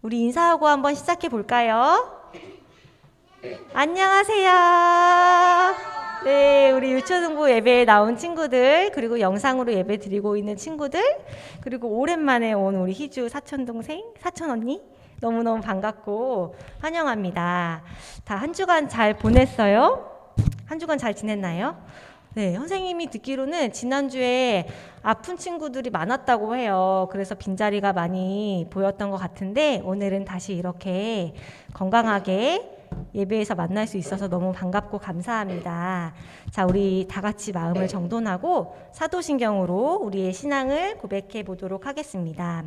우리 인사하고 한번 시작해 볼까요? 안녕하세요. 네, 우리 유초등부 예배에 나온 친구들, 그리고 영상으로 예배 드리고 있는 친구들, 그리고 오랜만에 온 우리 희주 사촌동생, 사촌언니, 너무너무 반갑고 환영합니다. 다 한 주간 잘 보냈어요? 한 주간 잘 지냈나요? 네, 선생님이 듣기로는 지난주에 아픈 친구들이 많았다고 해요. 그래서 빈자리가 많이 보였던 것 같은데 오늘은 다시 이렇게 건강하게 예배에서 만날 수 있어서 너무 반갑고 감사합니다. 자, 우리 다 같이 마음을 정돈하고 사도신경으로 우리의 신앙을 고백해 보도록 하겠습니다.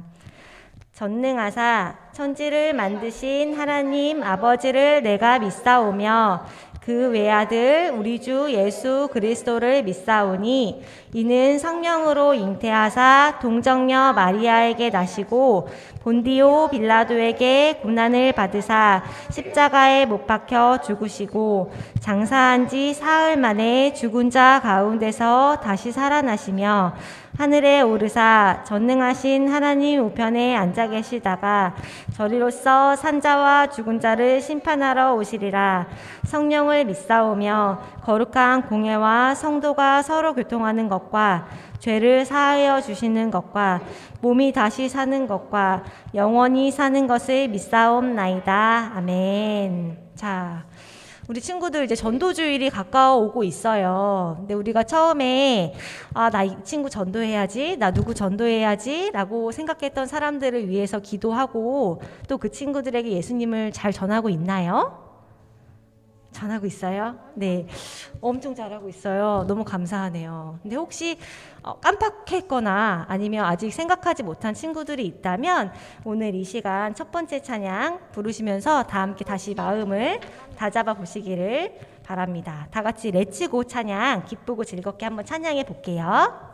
전능하사 천지를 만드신 하나님 아버지를 내가 믿사오며 그 외아들 우리 주 예수 그리스도를 믿사오니 이는 성령으로 잉태하사 동정녀 마리아에게 나시고 본디오 빌라도에게 고난을 받으사 십자가에 못 박혀 죽으시고 장사한 지 사흘 만에 죽은 자 가운데서 다시 살아나시며 하늘에 오르사 전능하신 하나님 우편에 앉아 계시다가 저리로서 산자와 죽은 자를 심판하러 오시리라. 성령을 믿사오며 거룩한 공예와 성도가 서로 교통하는 것과 죄를 사하여 주시는 것과 몸이 다시 사는 것과 영원히 사는 것을 믿사옵나이다. 아멘. 자, 우리 친구들 이제 전도주일이 가까워 오고 있어요. 근데 우리가 처음에 나 이 친구 전도해야지, 나 누구 전도해야지 라고 생각했던 사람들을 위해서 기도하고 또 그 친구들에게 예수님을 잘 전하고 있나요? 잘하고 있어요? 네, 엄청 잘하고 있어요. 너무 감사하네요. 근데 혹시 깜빡했거나 아니면 아직 생각하지 못한 친구들이 있다면 오늘 이 시간 첫 번째 찬양 부르시면서 다 함께 다시 마음을 다잡아 보시기를 바랍니다. 다 같이 렛츠고 찬양 기쁘고 즐겁게 한번 찬양해 볼게요.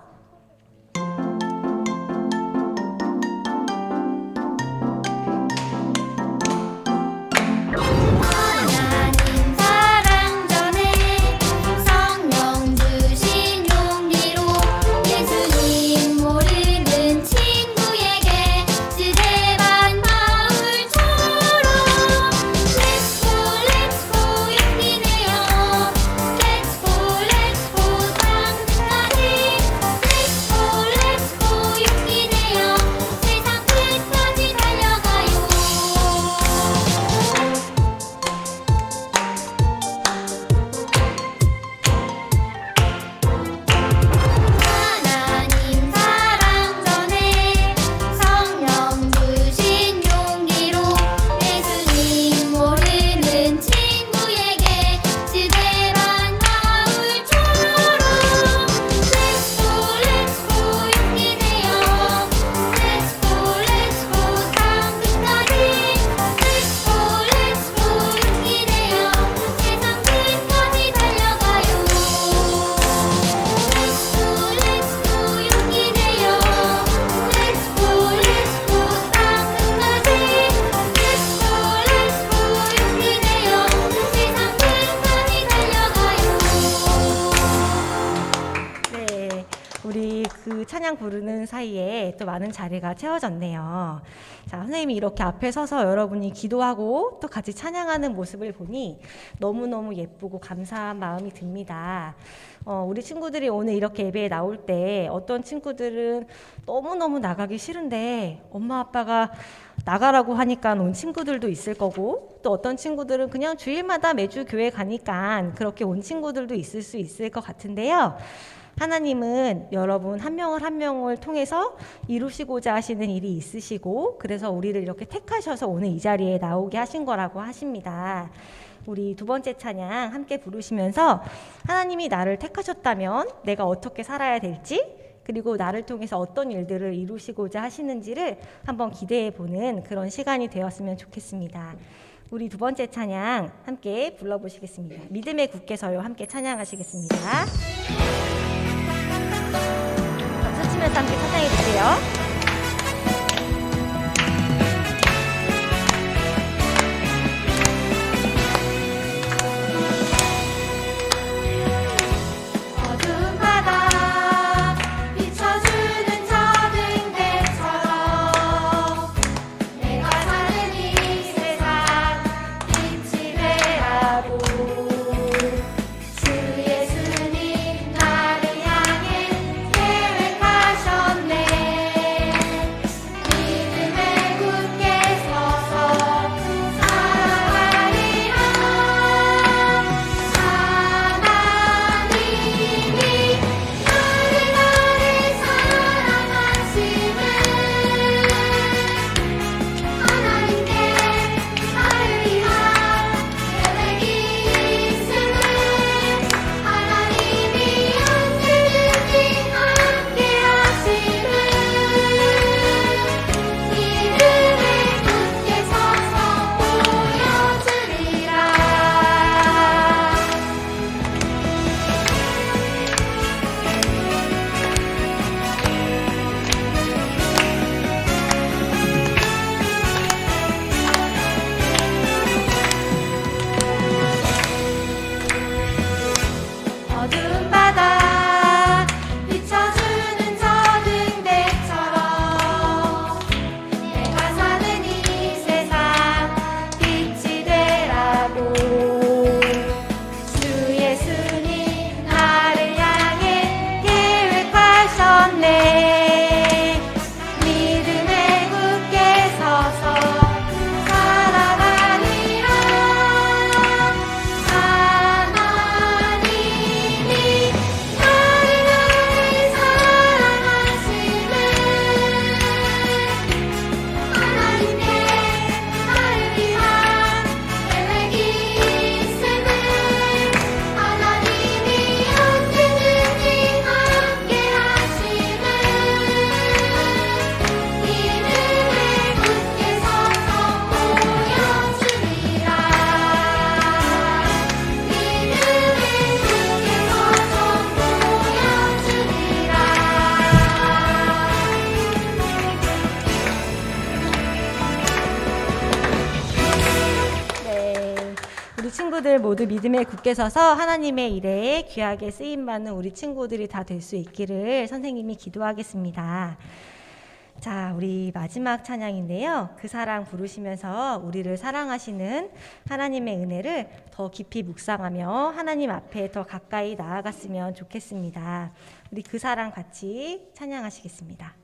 찬양 부르는 사이에 또 많은 자리가 채워졌네요. 자, 선생님이 이렇게 앞에 서서 여러분이 기도하고 또 같이 찬양하는 모습을 보니 너무너무 예쁘고 감사한 마음이 듭니다. 우리 친구들이 오늘 이렇게 예배에 나올 때 어떤 친구들은 너무너무 나가기 싫은데 엄마 아빠가 나가라고 하니까 온 친구들도 있을 거고 또 어떤 친구들은 그냥 주일마다 매주 교회 가니까 그렇게 온 친구들도 있을 수 있을 것 같은데요. 하나님은 여러분 한 명을 한 명을 통해서 이루시고자 하시는 일이 있으시고 그래서 우리를 이렇게 택하셔서 오늘 이 자리에 나오게 하신 거라고 하십니다. 우리 두 번째 찬양 함께 부르시면서 하나님이 나를 택하셨다면 내가 어떻게 살아야 될지 그리고 나를 통해서 어떤 일들을 이루시고자 하시는지를 한번 기대해 보는 그런 시간이 되었으면 좋겠습니다. 우리 두 번째 찬양 함께 불러보시겠습니다. 믿음의 굳게 서요 함께 찬양하시겠습니다. 박수 치면서 함께 찬양해 주세요. 비춰주는 작은 배처럼 내가 사는 우리 친구들 모두 믿음에 굳게 서서 하나님의 일에 귀하게 쓰임받는 우리 친구들이 다 될 수 있기를 선생님이 기도하겠습니다. 자, 우리 마지막 찬양인데요. 그 사랑 부르시면서 우리를 사랑하시는 하나님의 은혜를 더 깊이 묵상하며 하나님 앞에 더 가까이 나아갔으면 좋겠습니다. 우리 그 사랑 같이 찬양하시겠습니다.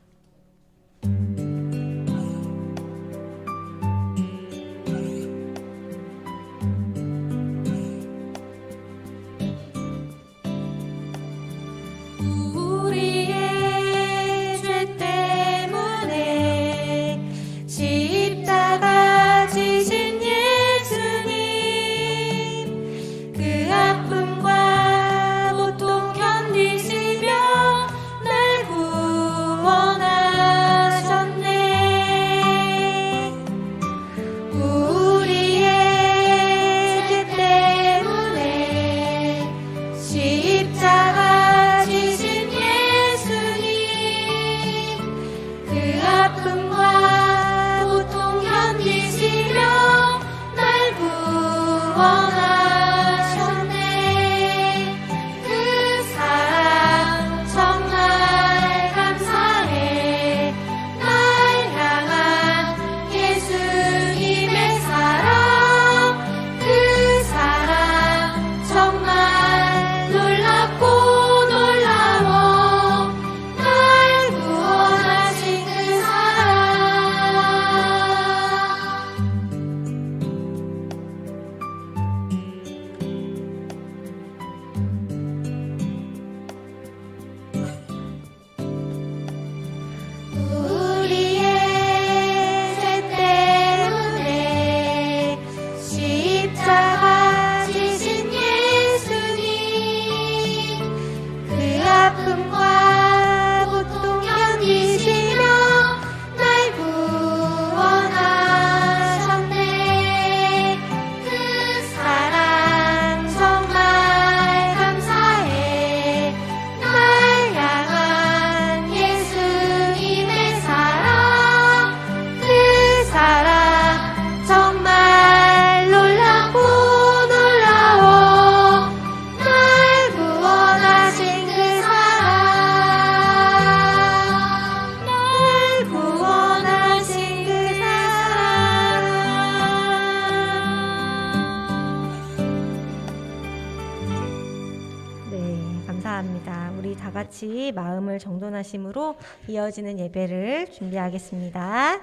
같이 마음을 정돈하심으로 이어지는 예배를 준비하겠습니다.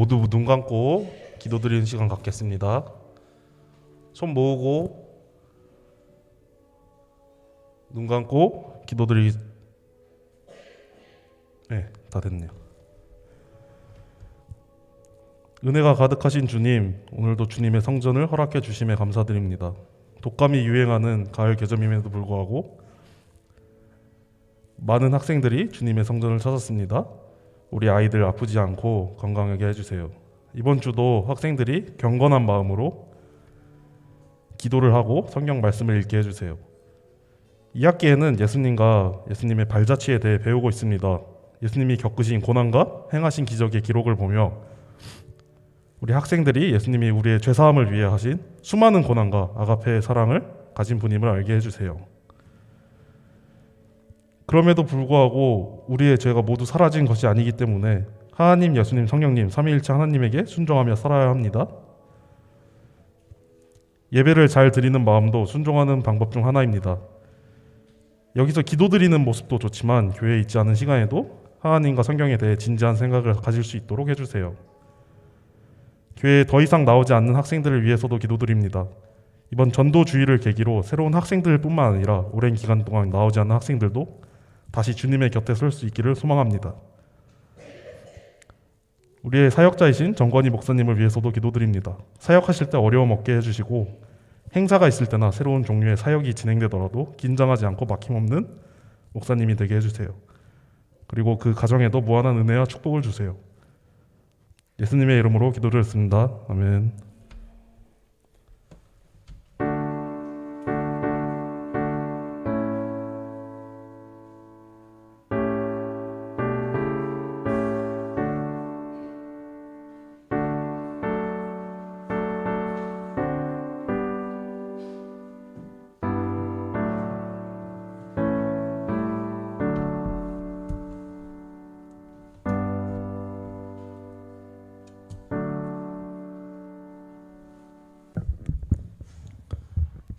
모두 눈 감고 기도드리는 시간 갖겠습니다. 손 모으고 눈 감고 기도드리. 네, 다 됐네요. 은혜가 가득하신 주님, 오늘도 주님의 성전을 허락해 주심에 감사드립니다. 독감이 유행하는 가을 개점임에도 불구하고 많은 학생들이 주님의 성전을 찾았습니다. 우리 아이들 아프지 않고 건강하게 해주세요. 이번 주도 학생들이 경건한 마음으로 기도를 하고 성경 말씀을 읽게 해주세요. 2학기에는 예수님과 예수님의 발자취에 대해 배우고 있습니다. 예수님이 겪으신 고난과 행하신 기적의 기록을 보며 우리 학생들이 예수님이 우리의 죄사함을 위해 하신 수많은 고난과 아가페의 사랑을 가진 분임을 알게 해주세요. 그럼에도 불구하고 우리의 죄가 모두 사라진 것이 아니기 때문에 하나님, 예수님, 성령님, 삼위일체 하나님에게 순종하며 살아야 합니다. 예배를 잘 드리는 마음도 순종하는 방법 중 하나입니다. 여기서 기도드리는 모습도 좋지만 교회에 있지 않은 시간에도 하나님과 성경에 대해 진지한 생각을 가질 수 있도록 해주세요. 교회에 더 이상 나오지 않는 학생들을 위해서도 기도드립니다. 이번 전도 주일을 계기로 새로운 학생들뿐만 아니라 오랜 기간 동안 나오지 않는 학생들도 다시 주님의 곁에 설 수 있기를 소망합니다. 우리의 사역자이신 정건희 목사님을 위해서도 기도드립니다. 사역하실 때 어려움 없게 해주시고 행사가 있을 때나 새로운 종류의 사역이 진행되더라도 긴장하지 않고 막힘없는 목사님이 되게 해주세요. 그리고 그 가정에도 무한한 은혜와 축복을 주세요. 예수님의 이름으로 기도드렸습니다. 아멘.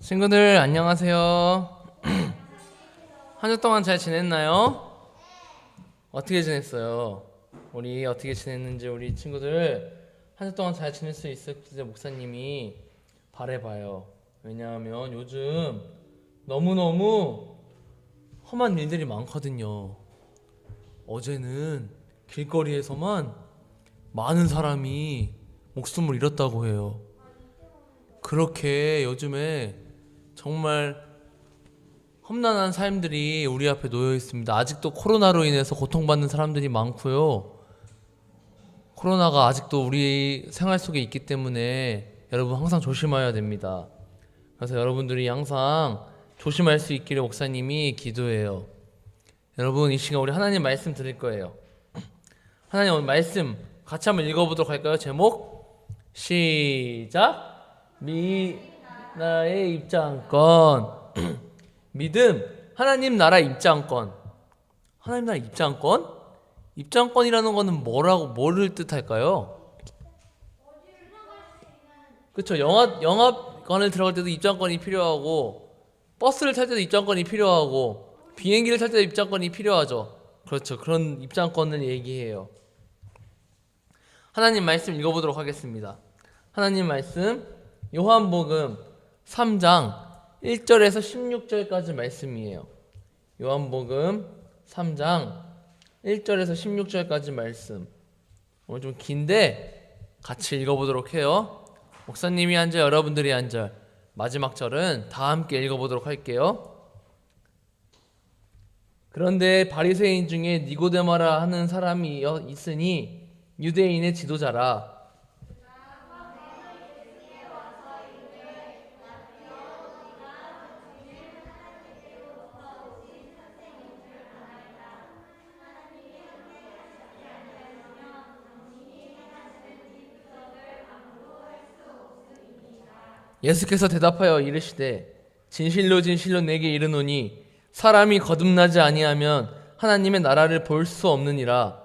친구들 안녕하세요. 한 주 동안 잘 지냈나요? 어떻게 지냈어요? 우리 어떻게 지냈는지 우리 친구들 한 주 동안 잘 지낼 수 있을지 목사님이 바라봐요. 왜냐하면 요즘 너무너무 험한 일들이 많거든요. 어제는 길거리에서만 많은 사람이 목숨을 잃었다고 해요. 그렇게 요즘에 정말 험난한 삶들이 우리 앞에 놓여 있습니다. 아직도 코로나로 인해서 고통받는 사람들이 많고요. 코로나가 아직도 우리 생활 속에 있기 때문에 여러분 항상 조심해야 됩니다. 그래서 여러분들이 항상 조심할 수 있기를 목사님이 기도해요. 여러분 이 시간 우리 하나님 말씀 드릴 거예요. 하나님 오늘 말씀 같이 한번 읽어보도록 할까요? 제목 시작. 나의 입장권. 믿음, 하나님 나라 입장권. 하나님 나라 입장권? 입장권이라는 거는 뭐를 뜻할까요? 그렇죠. 영화관을 들어갈 때도 입장권이 필요하고, 버스를 탈 때도 입장권이 필요하고, 비행기를 탈 때도 입장권이 필요하죠. 그렇죠. 그런 입장권을 얘기해요. 하나님 말씀 읽어보도록 하겠습니다. 하나님 말씀 요한복음 3장 1절에서 16절까지 말씀이에요. 요한복음 3장 1절에서 16절까지 말씀. 오늘 좀 긴데 같이 읽어보도록 해요. 목사님이 한 절, 여러분들이 한 절, 마지막 절은 다 함께 읽어보도록 할게요. 그런데 바리새인 중에 니고데모라 하는 사람이 있으니 유대인의 지도자라. 예수께서 대답하여 이르시되 진실로 진실로 내게 이르노니 사람이 거듭나지 아니하면 하나님의 나라를 볼 수 없느니라.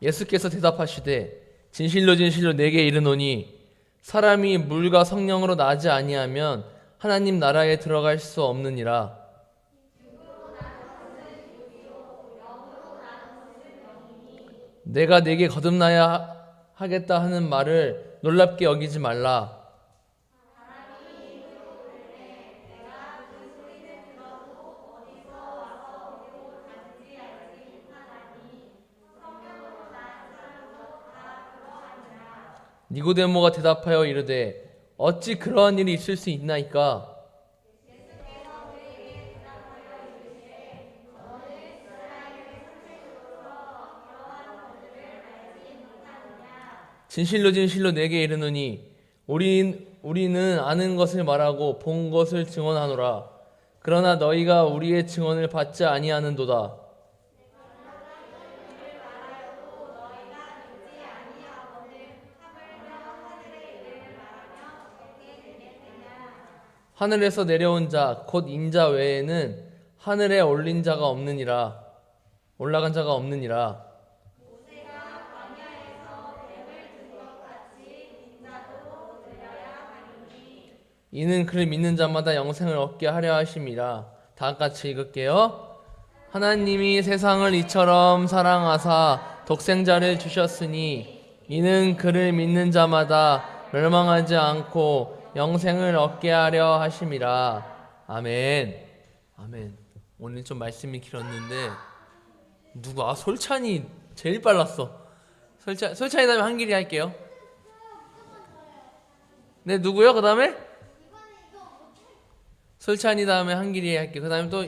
예수께서 대답하시되 진실로 진실로 내게 이르노니 사람이 물과 성령으로 나지 아니하면 하나님 나라에 들어갈 수 없느니라. 내가 네게 거듭나야 하겠다 하는 말을 놀랍게 여기지 말라. 니고데모가 대답하여 이르되 어찌 그러한 일이 있을 수 있나이까? 진실로 진실로 내게 이르노니 우리는 아는 것을 말하고 본 것을 증언하노라. 그러나 너희가 우리의 증언을 받지 아니하는도다. 하늘에서 내려온 자 곧 인자 외에는 하늘에 올린 자가 없느니라. 올라간 자가 없느니라. 이는 그를 믿는 자마다 영생을 얻게 하려 하심이라. 다 같이 읽을게요. 하나님이 세상을 이처럼 사랑하사 독생자를 주셨으니 이는 그를 믿는 자마다 멸망하지 않고 영생을 얻게 하려 하심이라. 아멘. 아멘. 오늘 좀 말씀이 길었는데 누가 솔찬이 제일 빨랐어. 솔찬이 다음에 한길이 할게요. 네, 누구요? 그 다음에 솔찬이 다음에 한길이 할게요. 그 다음에 또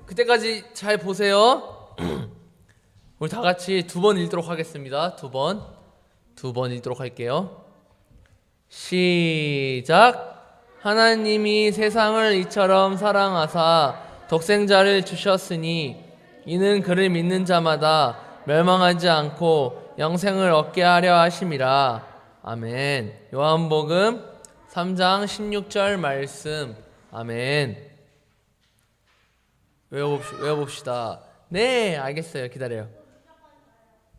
그때까지 잘 보세요. 우리 다 같이 2번 읽도록 하겠습니다. 2번 읽도록 할게요. 시작. 하나님이 세상을 이처럼 사랑하사 독생자를 주셨으니 이는 그를 믿는 자마다 멸망하지 않고 영생을 얻게 하려 하심이라. 아멘. 요한복음 3장 16절 말씀. 아멘. 외워봅시다. 네, 알겠어요. 기다려요.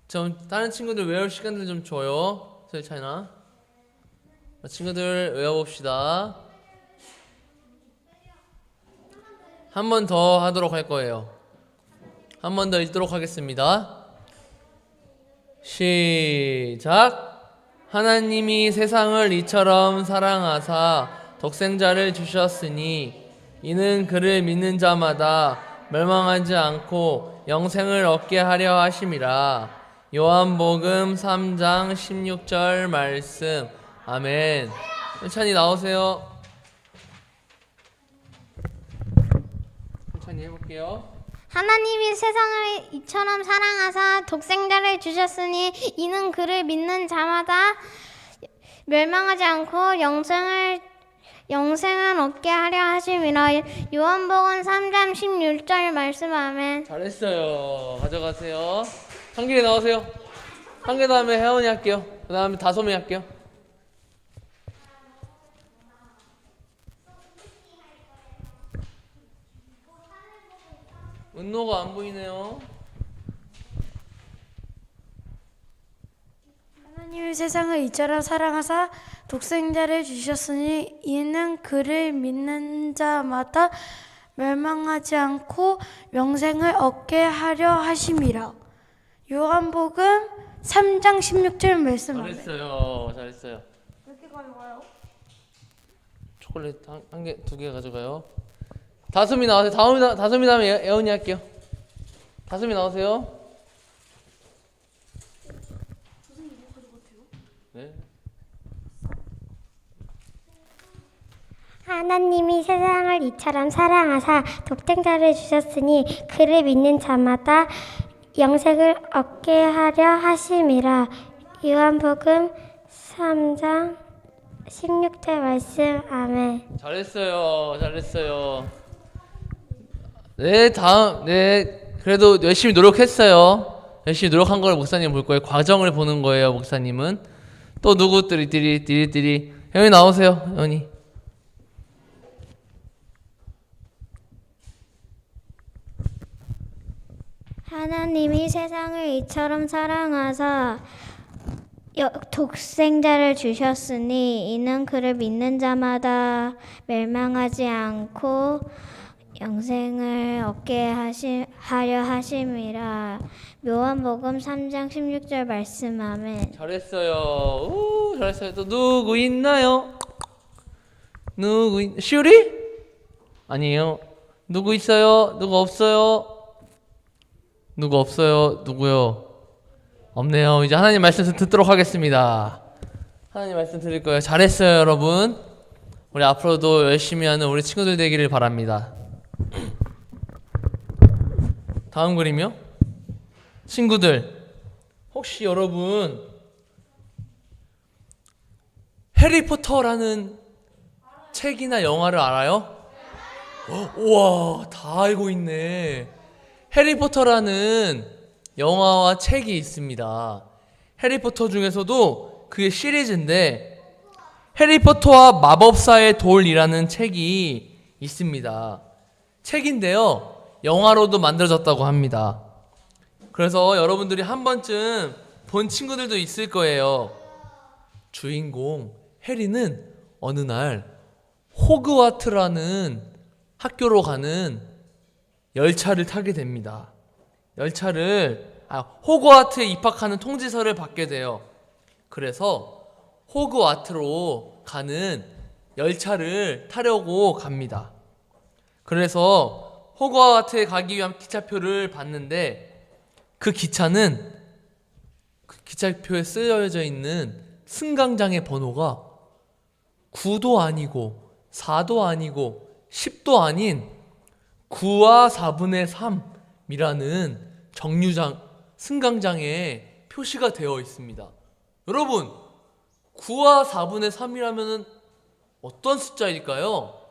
좀 다른 친구들 외울 시간들 좀 줘요. 설찬아. 친구들 외워봅시다. 한 번 더 하도록 할 거예요. 한 번 더 읽도록 하겠습니다. 시작. 하나님이 세상을 이처럼 사랑하사 독생자를 주셨으니 이는 그를 믿는 자마다 멸망하지 않고 영생을 얻게 하려 하심이라. 요한복음 3장 16절 말씀. 아멘. 천천히 나오세요. 천천히 해볼게요. 하나님이 세상을 이처럼 사랑하사 독생자를 주셨으니 이는 그를 믿는 자마다 멸망하지 않고 영생을 얻게 하려 하심이라. 요한복음 3장 16절 말씀. 아멘. 잘했어요. 가져가세요. 한길이 나오세요. 한개 다음에 혜원이 할게요. 그 다음에 다솜이 할게요. 은노가 안 보이네요. 하나님이 세상을 이처럼 사랑하사 독생자를 주셨으니 이는 그를 믿는 자마다 멸망하지 않고 영생을 얻게 하려 하심이라. 요한복음 3장 16절 말씀. 잘했어요. 잘했어요. 몇 개 가져가요? 초콜릿 한 개, 2개 가져가요. 다솜이 나오세요. 다솜이 다음에 애원이 할게요. 다솜이 나오세요. 네. 하나님이 세상을 이처럼 사랑하사 독생자를 주셨으니 그를 믿는 자마다 영생을 얻게 하려 하심이라. 요한복음 3장 16절 말씀. 아멘. 잘했어요. 잘했어요. 네, 그래도 열심히 노력했어요. 열심히 노력한 걸 목사님 볼 거예요. 과정을 보는 거예요, 목사님은. 또 누구 띠리 혜원이 나오세요. 혜원이. 하나님이 세상을 이처럼 사랑하사 독생자를 주셨으니 이는 그를 믿는 자마다 멸망하지 않고 영생을 얻게 하려 하심이라. 요한복음 3장 16절 말씀. 아멘. 잘했어요. 오, 잘했어요. 또 누구 있나요? 슈리? 아니에요. 누구 있어요? 누구 없어요? 누구 없어요? 누구요? 없네요. 이제 하나님 말씀 듣도록 하겠습니다. 하나님 말씀 드릴 거예요. 잘했어요, 여러분. 우리 앞으로도 열심히 하는 우리 친구들 되기를 바랍니다. 다음 그림이요. 친구들, 혹시 여러분 해리포터라는 책이나 영화를 알아요? 우와, 다 알고 있네. 해리포터라는 영화와 책이 있습니다. 해리포터 중에서도 그게 시리즈인데 해리포터와 마법사의 돌이라는 책이 있습니다. 책인데요. 영화로도 만들어졌다고 합니다. 그래서 여러분들이 한 번쯤 본 친구들도 있을 거예요. 주인공 해리는 어느 날 호그와트라는 학교로 가는 열차를 타게 됩니다. 호그와트에 입학하는 통지서를 받게 돼요. 그래서 호그와트로 가는 열차를 타려고 갑니다. 그래서 호그와트에 가기 위한 기차표를 봤는데 그 기차는 그 기차표에 쓰여져 있는 승강장의 번호가 9도 아니고 4도 아니고 10도 아닌 9와 4분의 3이라는 승강장에 표시가 되어 있습니다. 여러분, 9와 4분의 3이라면 어떤 숫자일까요?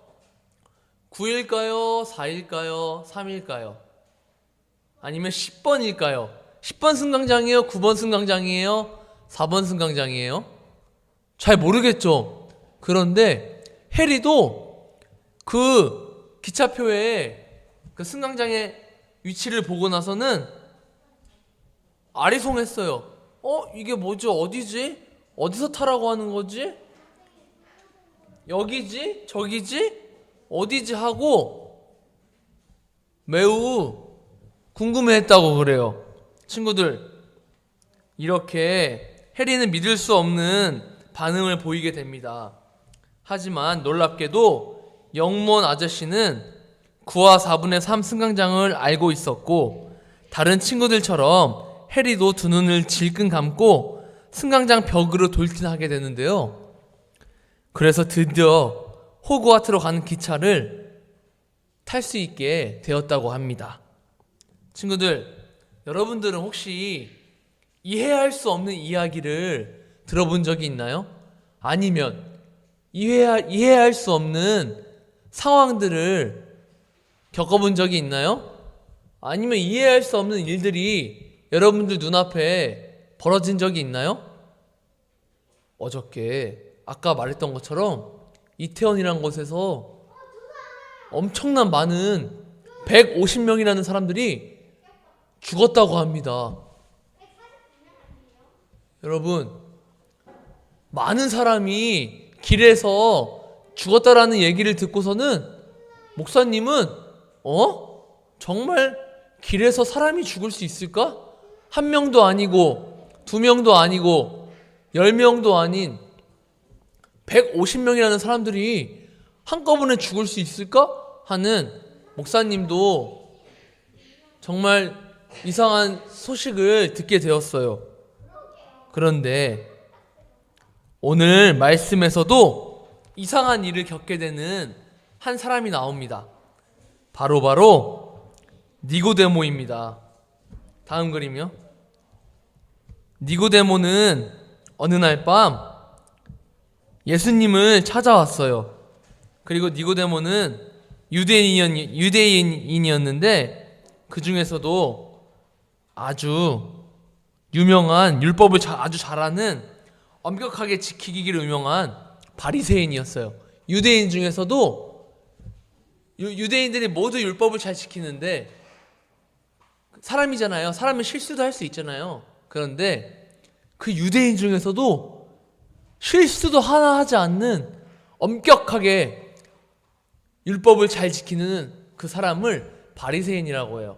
9일까요? 4일까요? 3일까요? 아니면 10번일까요? 10번 승강장이에요? 9번 승강장이에요? 4번 승강장이에요? 잘 모르겠죠? 그런데 해리도 그 기차표에 그 승강장의 위치를 보고 나서는 아리송했어요. 이게 뭐지? 어디지? 어디서 타라고 하는 거지? 여기지? 저기지? 어디지? 하고 매우 궁금해했다고 그래요. 친구들, 이렇게 해리는 믿을 수 없는 반응을 보이게 됩니다. 하지만 놀랍게도 영문 아저씨는 9와 4분의 3 승강장을 알고 있었고, 다른 친구들처럼 해리도 두 눈을 질끈 감고 승강장 벽으로 돌진하게 되는데요. 그래서 드디어 호그와트로 가는 기차를 탈 수 있게 되었다고 합니다. 친구들, 여러분들은 혹시 이해할 수 없는 이야기를 들어본 적이 있나요? 아니면 이해할 수 없는 상황들을 겪어본 적이 있나요? 아니면 이해할 수 없는 일들이 여러분들 눈앞에 벌어진 적이 있나요? 어저께 아까 말했던 것처럼 이태원이라는 곳에서 엄청난 많은 150명이라는 사람들이 죽었다고 합니다. 여러분, 많은 사람이 길에서 죽었다라는 얘기를 듣고서는 목사님은 정말 길에서 사람이 죽을 수 있을까? 1명도 아니고 2명도 아니고 10명도 아닌 150명이라는 사람들이 한꺼번에 죽을 수 있을까? 하는 목사님도 정말 이상한 소식을 듣게 되었어요. 그런데 오늘 말씀에서도 이상한 일을 겪게 되는 한 사람이 나옵니다. 바로 니고데모입니다. 다음 그림이요. 니고데모는 어느 날 밤 예수님을 찾아왔어요. 그리고 니고데모는 유대인이었는데 그 중에서도 아주 유명한 율법을 아주 잘하는, 엄격하게 지키기를 유명한 바리새인이었어요. 유대인 중에서도 유대인들이 모두 율법을 잘 지키는데, 사람이잖아요. 사람은 실수도 할 수 있잖아요. 그런데 그 유대인 중에서도 실수도 하나 하지 않는 엄격하게 율법을 잘 지키는 그 사람을 바리새인이라고 해요.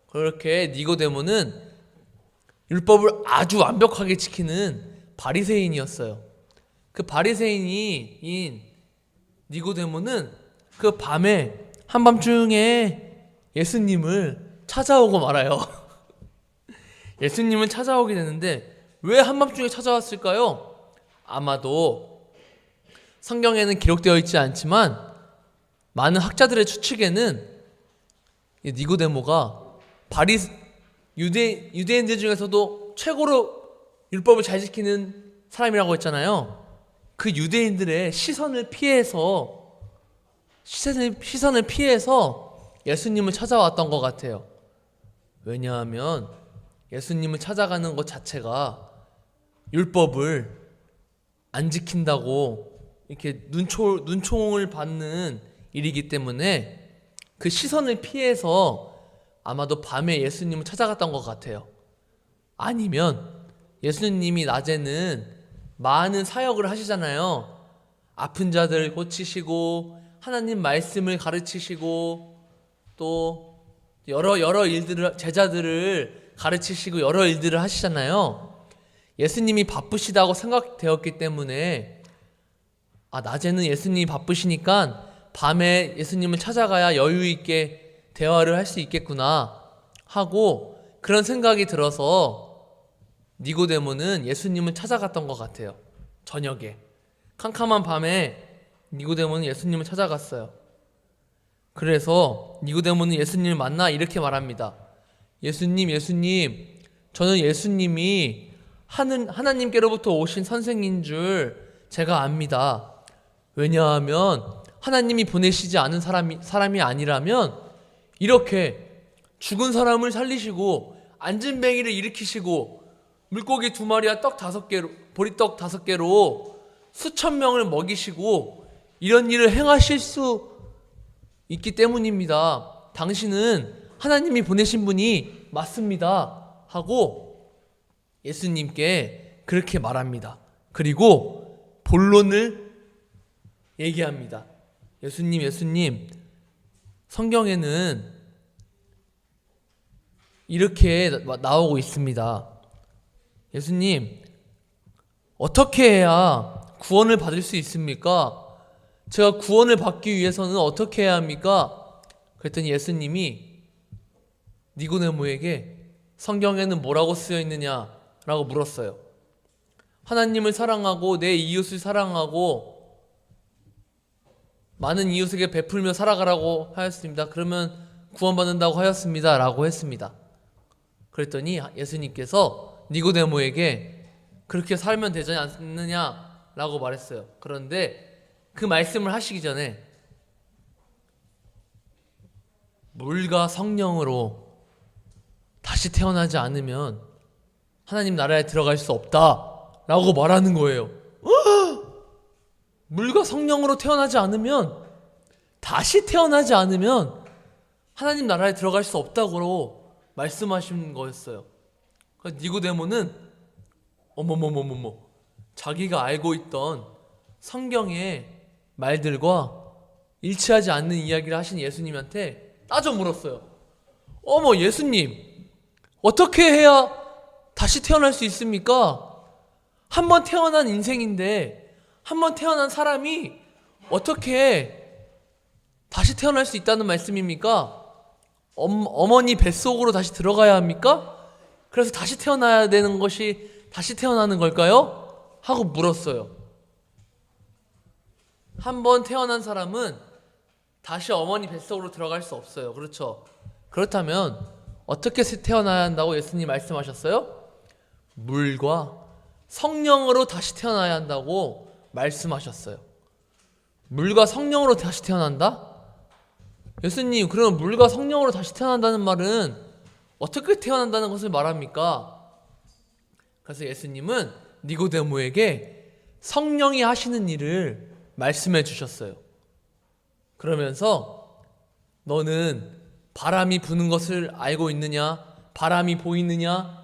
그렇게 니고데모는 율법을 아주 완벽하게 지키는 바리새인이었어요. 그 바리새인인 니고데모는 그 밤에 한밤중에 예수님을 찾아오고 말아요. 예수님을 찾아오게 되는데 왜 한밤중에 찾아왔을까요? 아마도 성경에는 기록되어 있지 않지만 많은 학자들의 추측에는 니고데모가 유대인들 중에서도 최고로 율법을 잘 지키는 사람이라고 했잖아요. 그 유대인들의 시선을 피해서 예수님을 찾아왔던 것 같아요. 왜냐하면 예수님을 찾아가는 것 자체가 율법을 안 지킨다고 이렇게 눈총을 받는 일이기 때문에 그 시선을 피해서 아마도 밤에 예수님을 찾아갔던 것 같아요. 아니면 예수님이 낮에는 많은 사역을 하시잖아요. 아픈 자들 고치시고 하나님 말씀을 가르치시고 또 여러 일들을, 제자들을 가르치시고 여러 일들을 하시잖아요. 예수님이 바쁘시다고 생각되었기 때문에 낮에는 예수님이 바쁘시니까 밤에 예수님을 찾아가야 여유 있게 대화를 할 수 있겠구나 하고 그런 생각이 들어서 니고데모는 예수님을 찾아갔던 것 같아요. 저녁에 캄캄한 밤에 니고데모는 예수님을 찾아갔어요. 그래서 니고데모는 예수님을 만나 이렇게 말합니다. 예수님, 저는 예수님이 하나님께로부터 오신 선생인 줄 제가 압니다. 왜냐하면 하나님이 보내시지 않은 사람이 아니라면 이렇게 죽은 사람을 살리시고 앉은 뱅이를 일으키시고 물고기 2마리와 보리떡 5개로 수천 명을 먹이시고 이런 일을 행하실 수 있기 때문입니다. 당신은 하나님이 보내신 분이 맞습니다. 하고 예수님께 그렇게 말합니다. 그리고 본론을 얘기합니다. 예수님, 성경에는 이렇게 나오고 있습니다. 예수님, 어떻게 해야 구원을 받을 수 있습니까? 제가 구원을 받기 위해서는 어떻게 해야 합니까? 그랬더니 예수님이 니고데모에게 성경에는 뭐라고 쓰여 있느냐라고 물었어요. 하나님을 사랑하고 내 이웃을 사랑하고 많은 이웃에게 베풀며 살아가라고 하였습니다. 그러면 구원받는다고 하였습니다. 라고 했습니다. 그랬더니 예수님께서 니고데모에게 그렇게 살면 되지 않느냐라고 말했어요. 그런데 그 말씀을 하시기 전에 물과 성령으로 다시 태어나지 않으면 하나님 나라에 들어갈 수 없다라고 말하는 거예요. 물과 성령으로 태어나지 않으면, 다시 태어나지 않으면 하나님 나라에 들어갈 수 없다고 말씀하신 거였어요. 그래서 니고데모는 어머머머머머, 자기가 알고 있던 성경의 말들과 일치하지 않는 이야기를 하신 예수님한테 따져 물었어요. 어머, 예수님, 어떻게 해야 다시 태어날 수 있습니까? 한 번 태어난 인생인데, 한 번 태어난 사람이 어떻게 다시 태어날 수 있다는 말씀입니까? 어머니 뱃속으로 다시 들어가야 합니까? 그래서 다시 태어나야 되는 것이 다시 태어나는 걸까요? 하고 물었어요. 한 번 태어난 사람은 다시 어머니 뱃속으로 들어갈 수 없어요. 그렇죠? 그렇다면 어떻게 태어나야 한다고 예수님 말씀하셨어요? 물과 성령으로 다시 태어나야 한다고 말씀하셨어요. 물과 성령으로 다시 태어난다? 예수님, 그럼 물과 성령으로 다시 태어난다는 말은 어떻게 태어난다는 것을 말합니까? 그래서 예수님은 니고데모에게 성령이 하시는 일을 말씀해 주셨어요. 그러면서 너는 바람이 부는 것을 알고 있느냐? 바람이 보이느냐?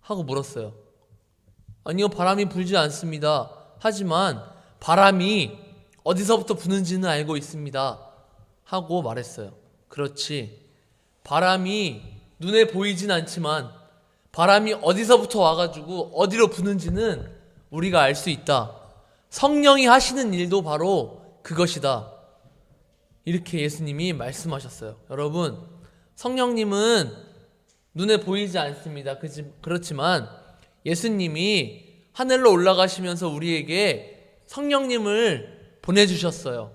하고 물었어요. 아니요, 바람이 불지 않습니다. 하지만 바람이 어디서부터 부는지는 알고 있습니다. 하고 말했어요. 그렇지. 바람이 눈에 보이진 않지만 바람이 어디서부터 와가지고 어디로 부는지는 우리가 알 수 있다. 성령이 하시는 일도 바로 그것이다. 이렇게 예수님이 말씀하셨어요. 여러분, 성령님은 눈에 보이지 않습니다. 그렇지만 예수님이 하늘로 올라가시면서 우리에게 성령님을 보내주셨어요.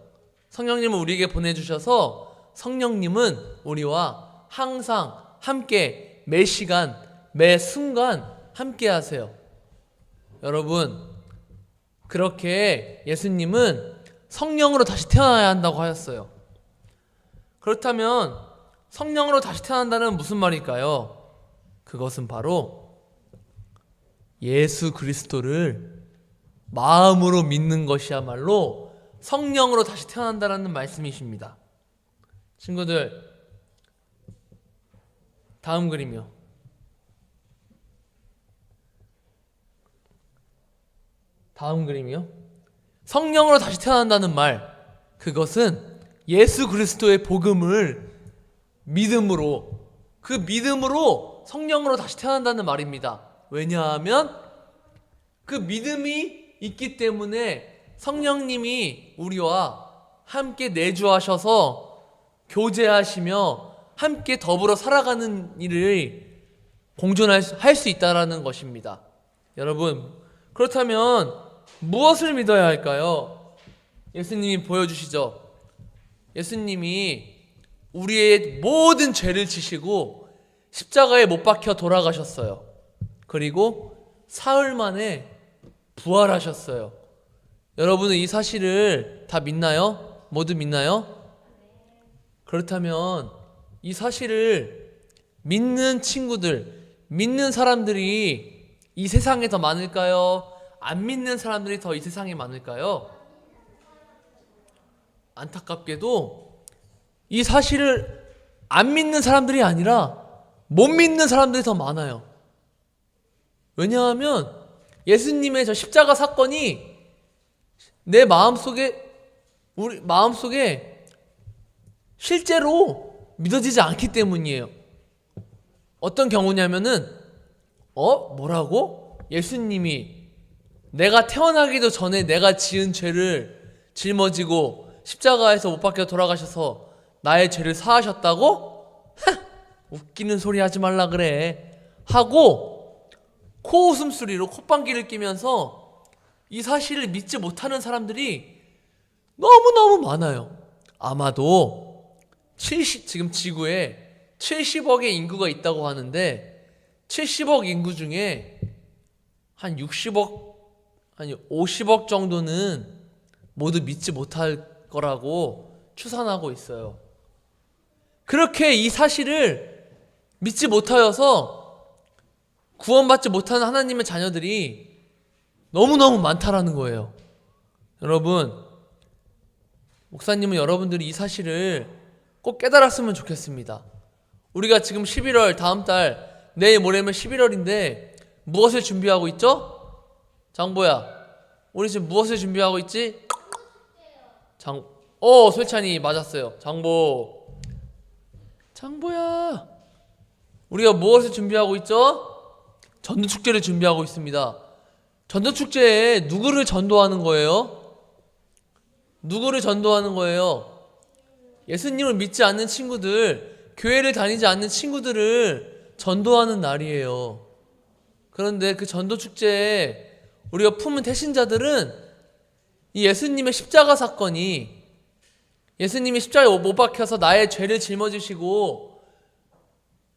성령님을 우리에게 보내주셔서 성령님은 우리와 항상 함께 매 시간, 매 순간 함께 하세요. 여러분, 그렇게 예수님은 성령으로 다시 태어나야 한다고 하였어요. 그렇다면 성령으로 다시 태어난다는 무슨 말일까요? 그것은 바로 예수 그리스도를 마음으로 믿는 것이야말로 성령으로 다시 태어난다는 말씀이십니다. 친구들, 다음 그림이요. 다음 그림이요. 성령으로 다시 태어난다는 말, 그것은 예수 그리스도의 복음을 믿음으로, 그 믿음으로 성령으로 다시 태어난다는 말입니다. 왜냐하면 그 믿음이 있기 때문에 성령님이 우리와 함께 내주하셔서 교제하시며 함께 더불어 살아가는 일을 공존할 수 있다는 것입니다. 여러분, 그렇다면 무엇을 믿어야 할까요? 예수님이 보여주시죠. 예수님이 우리의 모든 죄를 지시고 십자가에 못 박혀 돌아가셨어요. 그리고 사흘 만에 부활하셨어요. 여러분은 이 사실을 다 믿나요? 모두 믿나요? 그렇다면 이 사실을 믿는 친구들, 믿는 사람들이 이 세상에 더 많을까요? 안 믿는 사람들이 더 이 세상에 많을까요? 안타깝게도 이 사실을 안 믿는 사람들이 아니라 못 믿는 사람들이 더 많아요. 왜냐하면 예수님의 저 십자가 사건이 내 마음속에, 우리 마음속에 실제로 믿어지지 않기 때문이에요. 어떤 경우냐면은 뭐라고? 예수님이 내가 태어나기도 전에 내가 지은 죄를 짊어지고 십자가에서 못 박혀 돌아가셔서 나의 죄를 사하셨다고? 웃기는 소리 하지 말라 그래 하고 코웃음소리로 콧방귀를 뀌면서 이 사실을 믿지 못하는 사람들이 너무너무 많아요. 아마도 지금 지구에 70억의 인구가 있다고 하는데 70억 인구 중에 한 60억, 아니 50억 정도는 모두 믿지 못할 거라고 추산하고 있어요. 그렇게 이 사실을 믿지 못하여서 구원받지 못하는 하나님의 자녀들이 너무너무 많다라는 거예요. 여러분, 목사님은 여러분들이 이 사실을 꼭 깨달았으면 좋겠습니다. 우리가 지금 11월, 다음 달, 내일 모레면 11월인데 무엇을 준비하고 있죠? 장보야, 우리 지금 무엇을 준비하고 있지? 솔찬이 맞았어요. 장보야, 우리가 무엇을 준비하고 있죠? 전도축제를 준비하고 있습니다. 전도축제에 누구를 전도하는 거예요? 누구를 전도하는 거예요? 예수님을 믿지 않는 친구들, 교회를 다니지 않는 친구들을 전도하는 날이에요. 그런데 그 전도축제에 우리가 품은 태신자들은 이 예수님의 십자가 사건이, 예수님이 십자가에 못 박혀서 나의 죄를 짊어지시고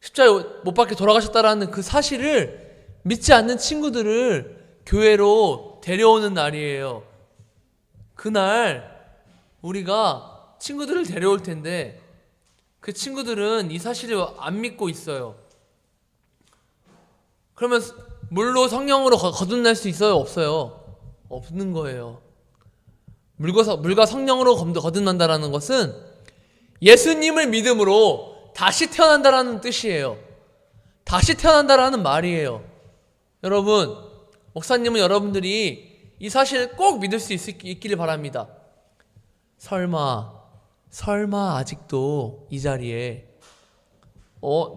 십자가에 못 박혀 돌아가셨다라는 그 사실을 믿지 않는 친구들을 교회로 데려오는 날이에요. 그날 우리가 친구들을 데려올 텐데 그 친구들은 이 사실을 안 믿고 있어요. 그러면 물로 성령으로 거듭날 수 있어요? 없어요? 없는 거예요. 물과 성령으로 거듭난다라는 것은 예수님을 믿음으로 다시 태어난다라는 뜻이에요. 다시 태어난다라는 말이에요. 여러분, 목사님은 여러분들이 이 사실을 꼭 믿을 수 있기를 바랍니다. 설마 아직도 이 자리에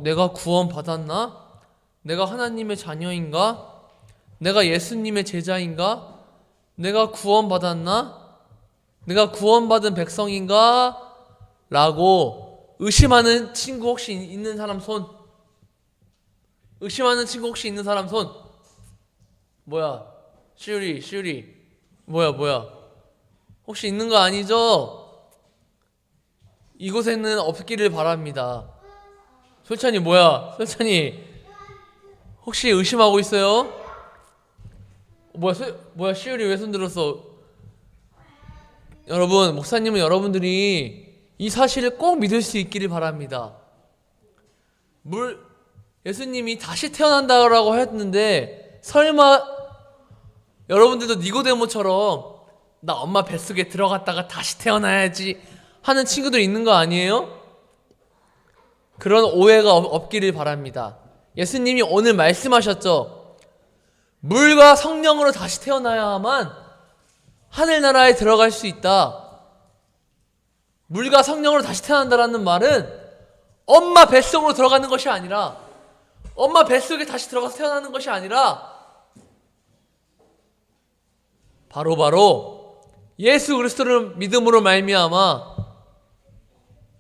내가 구원 받았나? 내가 하나님의 자녀인가? 내가 예수님의 제자인가? 내가 구원 받았나? 내가 구원받은 백성인가? 라고 의심하는 친구 혹시 있는 사람 손? 의심하는 친구 혹시 있는 사람 손? 뭐야? 시우리 뭐야? 혹시 있는 거 아니죠? 이곳에는 없기를 바랍니다. 솔찬이 뭐야? 솔찬이 혹시 의심하고 있어요? 뭐야? 시우리 왜 손 들었어? 여러분, 목사님은 여러분들이 이 사실을 꼭 믿을 수 있기를 바랍니다. 예수님이 다시 태어난다라고 했는데 설마 여러분들도 니고데모처럼 나 엄마 뱃속에 들어갔다가 다시 태어나야지 하는 친구들 있는 거 아니에요? 그런 오해가 없기를 바랍니다. 예수님이 오늘 말씀하셨죠. 물과 성령으로 다시 태어나야만 하늘나라에 들어갈 수 있다. 물과 성령으로 다시 태어난다라는 말은 엄마 뱃속으로 들어가는 것이 아니라, 엄마 뱃속에 다시 들어가서 태어나는 것이 아니라 바로 예수 그리스도를 믿음으로 말미암아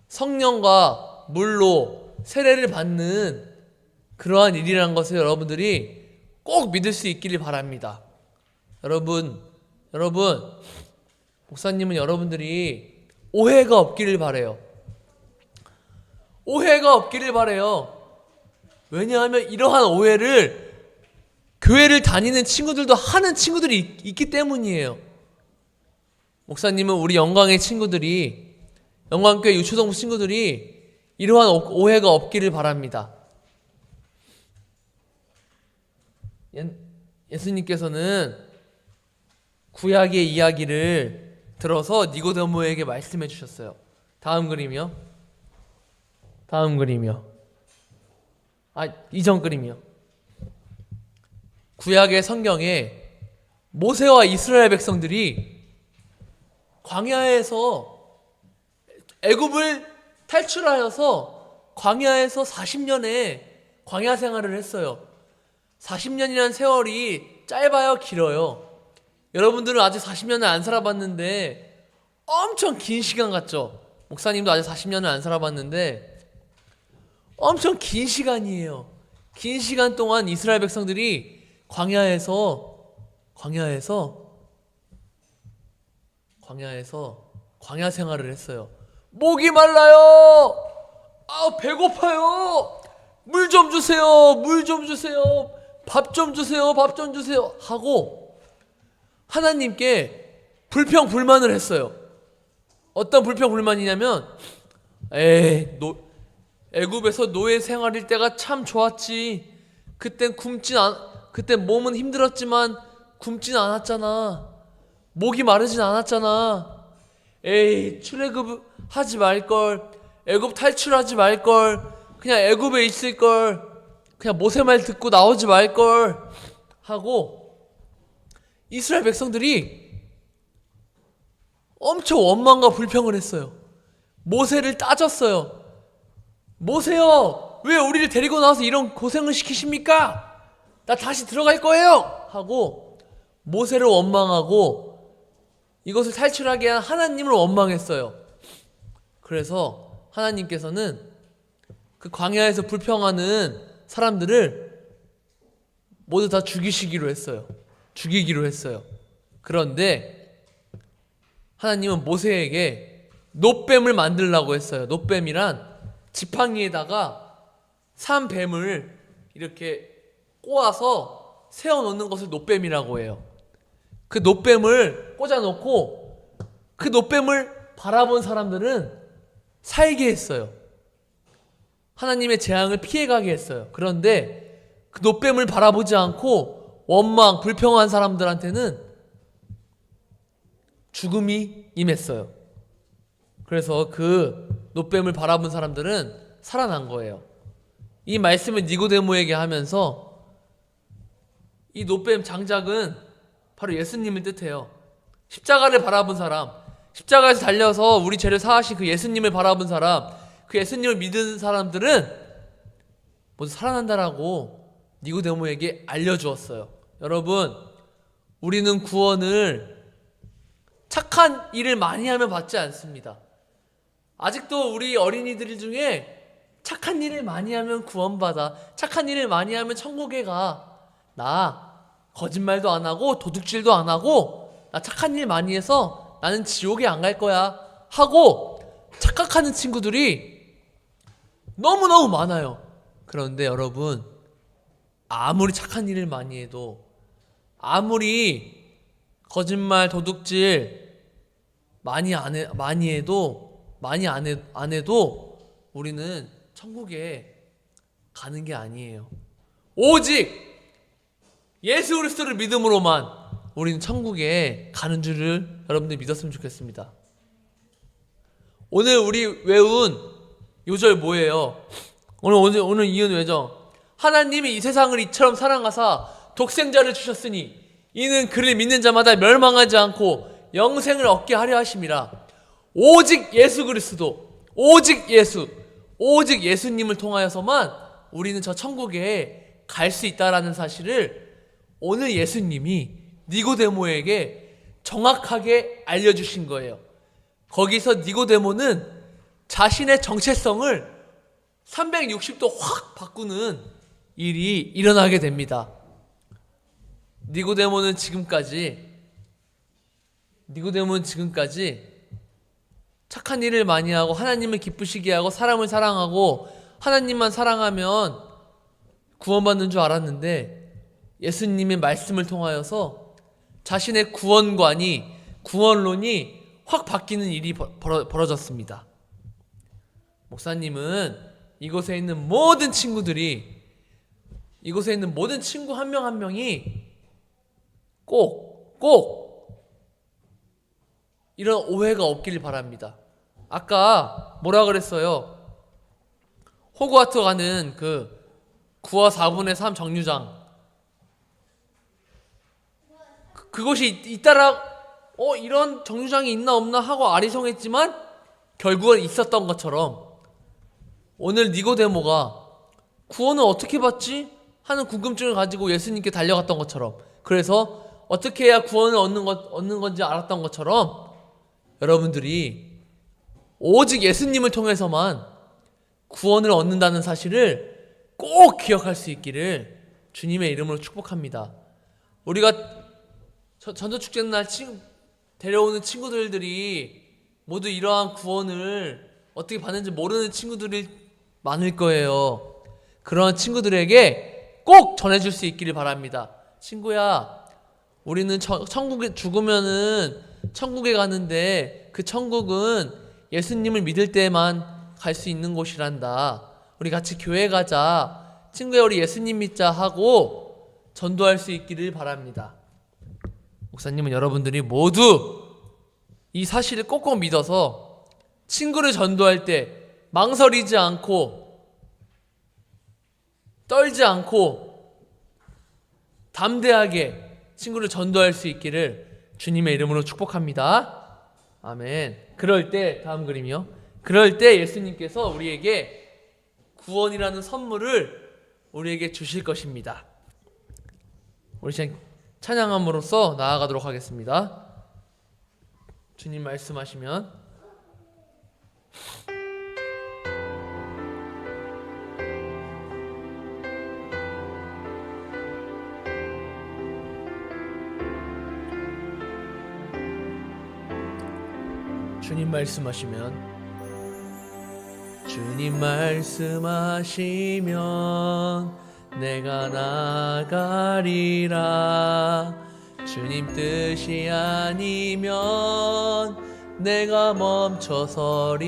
성령과 물로 세례를 받는 그러한 일이라는 것을 여러분들이 꼭 믿을 수 있기를 바랍니다. 여러분, 목사님은 여러분들이 오해가 없기를 바라요. 오해가 없기를 바라요. 왜냐하면 이러한 오해를 교회를 다니는 친구들도 하는 친구들이 있기 때문이에요. 목사님은 우리 영광의 친구들이, 영광교회 유초동 친구들이 이러한 오해가 없기를 바랍니다. 예수님께서는 구약의 이야기를 들어서 니고데모에게 말씀해 주셨어요. 다음 그림이요. 이전 그림이요. 구약의 성경에 모세와 이스라엘 백성들이 광야에서 애굽을 탈출하여서 광야에서 40년의 광야 생활을 했어요. 40년이라는 세월이 짧아요, 길어요? 여러분들은 아직 40년을 안 살아봤는데 엄청 긴 시간 같죠? 목사님도 아직 40년을 안 살아봤는데 엄청 긴 시간이에요. 긴 시간 동안 이스라엘 백성들이 광야에서 광야 생활을 했어요. 목이 말라요. 배고파요. 물 좀 주세요. 밥 좀 주세요. 하고 하나님께 불평불만을 했어요. 어떤 불평불만이냐면, 애굽에서 노예 생활일 때가 참 좋았지. 그땐 몸은 힘들었지만 굶진 않았잖아. 목이 마르진 않았잖아. 출애굽 하지 말걸. 애굽 탈출하지 말걸. 그냥 애굽에 있을걸. 그냥 모세 말 듣고 나오지 말걸. 하고 이스라엘 백성들이 엄청 원망과 불평을 했어요. 모세를 따졌어요. 모세요, 왜 우리를 데리고 나와서 이런 고생을 시키십니까? 나 다시 들어갈 거예요. 하고 모세를 원망하고 이것을 탈출하게 한 하나님을 원망했어요. 그래서 하나님께서는 그 광야에서 불평하는 사람들을 모두 다 죽이기로 했어요. 그런데 하나님은 모세에게 놋뱀을 만들라고 했어요. 놋뱀이란 지팡이에다가 산 뱀을 이렇게 꼬아서 세워놓는 것을 놋뱀이라고 해요. 그 놋뱀을 꽂아놓고 그 놋뱀을 바라본 사람들은 살게 했어요. 하나님의 재앙을 피해가게 했어요. 그런데 그 놋뱀을 바라보지 않고 원망, 불평한 사람들한테는 죽음이 임했어요. 그래서 그 놋뱀을 바라본 사람들은 살아난 거예요. 이 말씀을 니고데모에게 하면서 이 놋뱀 장작은 바로 예수님을 뜻해요. 십자가를 바라본 사람, 십자가에서 달려서 우리 죄를 사하신 그 예수님을 바라본 사람, 그 예수님을 믿은 사람들은 모두 살아난다라고 니고데모에게 알려주었어요. 여러분, 우리는 구원을 착한 일을 많이 하면 받지 않습니다. 아직도 우리 어린이들 중에 착한 일을 많이 하면 구원받아, 착한 일을 많이 하면 천국에 가, 나 거짓말도 안 하고 도둑질도 안 하고 나 착한 일 많이 해서 나는 지옥에 안 갈 거야 하고 착각하는 친구들이 너무너무 많아요. 그런데 여러분, 아무리 착한 일을 많이 해도, 아무리 거짓말, 도둑질 많이 안 해도 우리는 천국에 가는 게 아니에요. 오직 예수 그리스도를 믿음으로만 우리는 천국에 가는 줄을 여러분들이 믿었으면 좋겠습니다. 오늘 우리 외운 요절 뭐예요? 오늘 이은 왜죠? 하나님이 이 세상을 이처럼 사랑하사 독생자를 주셨으니 이는 그를 믿는 자마다 멸망하지 않고 영생을 얻게 하려 하심이라. 오직 예수 그리스도, 오직 예수님을 통하여서만 우리는 저 천국에 갈 수 있다라는 사실을 오늘 예수님이 니고데모에게 정확하게 알려주신 거예요. 거기서 니고데모는 자신의 정체성을 360도 확 바꾸는 일이 일어나게 됩니다. 니고데모는 지금까지 착한 일을 많이 하고 하나님을 기쁘시게 하고 사람을 사랑하고 하나님만 사랑하면 구원받는 줄 알았는데 예수님의 말씀을 통하여서 자신의 구원론이 확 바뀌는 일이 벌어졌습니다. 목사님은 이곳에 있는 모든 친구 한 명 한 명이 꼭 이런 오해가 없기를 바랍니다. 아까 뭐라 그랬어요? 호그와트 가는 그 9와 4분의 3 정류장, 그것이 잇따라 이런 정류장이 있나 없나 하고 아리송했지만 결국은 있었던 것처럼 오늘 니고데모가 구원을 어떻게 받지? 하는 궁금증을 가지고 예수님께 달려갔던 것처럼, 그래서 어떻게 해야 구원을 얻는 건지 알았던 것처럼 여러분들이 오직 예수님을 통해서만 구원을 얻는다는 사실을 꼭 기억할 수 있기를 주님의 이름으로 축복합니다. 우리가 전도축제 날 데려오는 친구들이 모두 이러한 구원을 어떻게 받는지 모르는 친구들이 많을 거예요. 그런 친구들에게 꼭 전해줄 수 있기를 바랍니다. 친구야, 우리는 천국에 죽으면은 천국에 가는데 그 천국은 예수님을 믿을 때만 갈 수 있는 곳이란다. 우리 같이 교회 가자. 친구야, 우리 예수님 믿자 하고 전도할 수 있기를 바랍니다. 목사님은 여러분들이 모두 이 사실을 꼭꼭 믿어서 친구를 전도할 때 망설이지 않고 떨지 않고 담대하게 친구를 전도할 수 있기를 주님의 이름으로 축복합니다. 아멘. 그럴 때 다음 그림이요. 그럴 때 예수님께서 우리에게 구원이라는 선물을 우리에게 주실 것입니다. 우리 지금 찬양함으로써 나아가도록 하겠습니다. 주님 말씀하시면 주님 말씀하시면 내가 나가리라. 주님 뜻이 아니면 내가 멈춰서리다.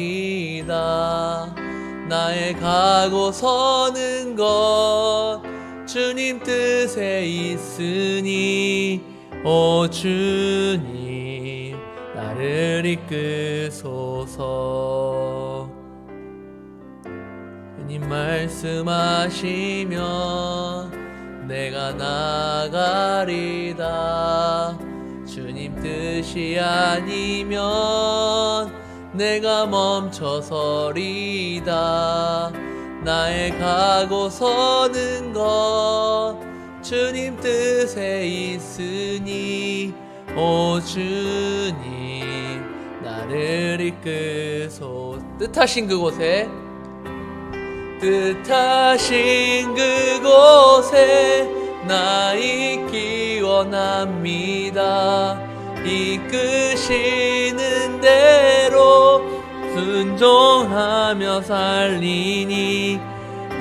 나의 가고 서는 것 주님 뜻에 있으니 오 주님 나를 이끄소서. 주님 말씀하시면 내가 나가리다. 주님 뜻이 아니면 내가 멈춰서리다. 나의 가고 서는 것 주님 뜻에 있으니 오 주님 나를 이끄소. 뜻하신 그곳에 나 있기 원합니다. 이끄시는 대로 순종하며 살리니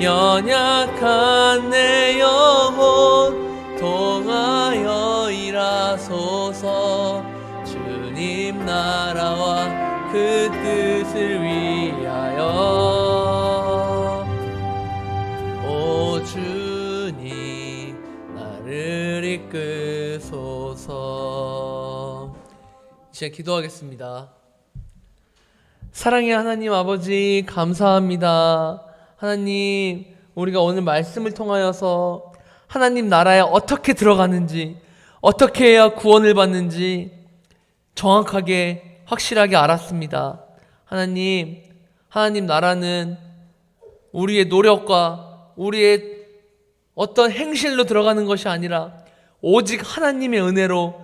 연약한 내 영혼 통하여 일하소서. 주님 나라와 그 뜻을 위하여 오 주님 나를 이끄소서. 이제 기도하겠습니다. 사랑의 하나님 아버지 감사합니다. 하나님, 우리가 오늘 말씀을 통하여서 하나님 나라에 어떻게 들어가는지, 어떻게 해야 구원을 받는지 정확하게 확실하게 알았습니다. 하나님 나라는 우리의 노력과 우리의 어떤 행실로 들어가는 것이 아니라 오직 하나님의 은혜로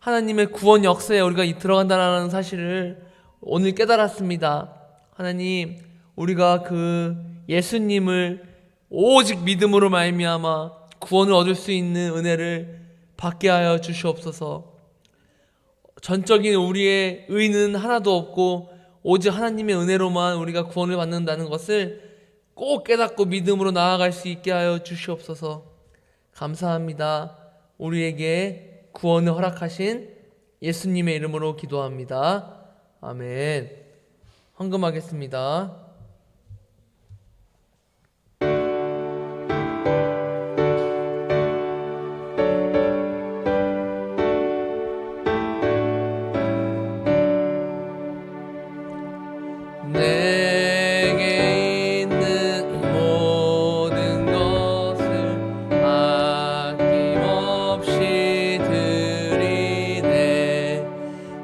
하나님의 구원 역사에 우리가 들어간다는 사실을 오늘 깨달았습니다. 하나님, 우리가 그 예수님을 오직 믿음으로 말미암아 구원을 얻을 수 있는 은혜를 받게 하여 주시옵소서. 전적인 우리의 의는 하나도 없고 오직 하나님의 은혜로만 우리가 구원을 받는다는 것을 꼭 깨닫고 믿음으로 나아갈 수 있게 하여 주시옵소서. 감사합니다. 우리에게 구원을 허락하신 예수님의 이름으로 기도합니다. 아멘. 헌금하겠습니다. 내게 있는 모든 것을 아낌없이 드리네.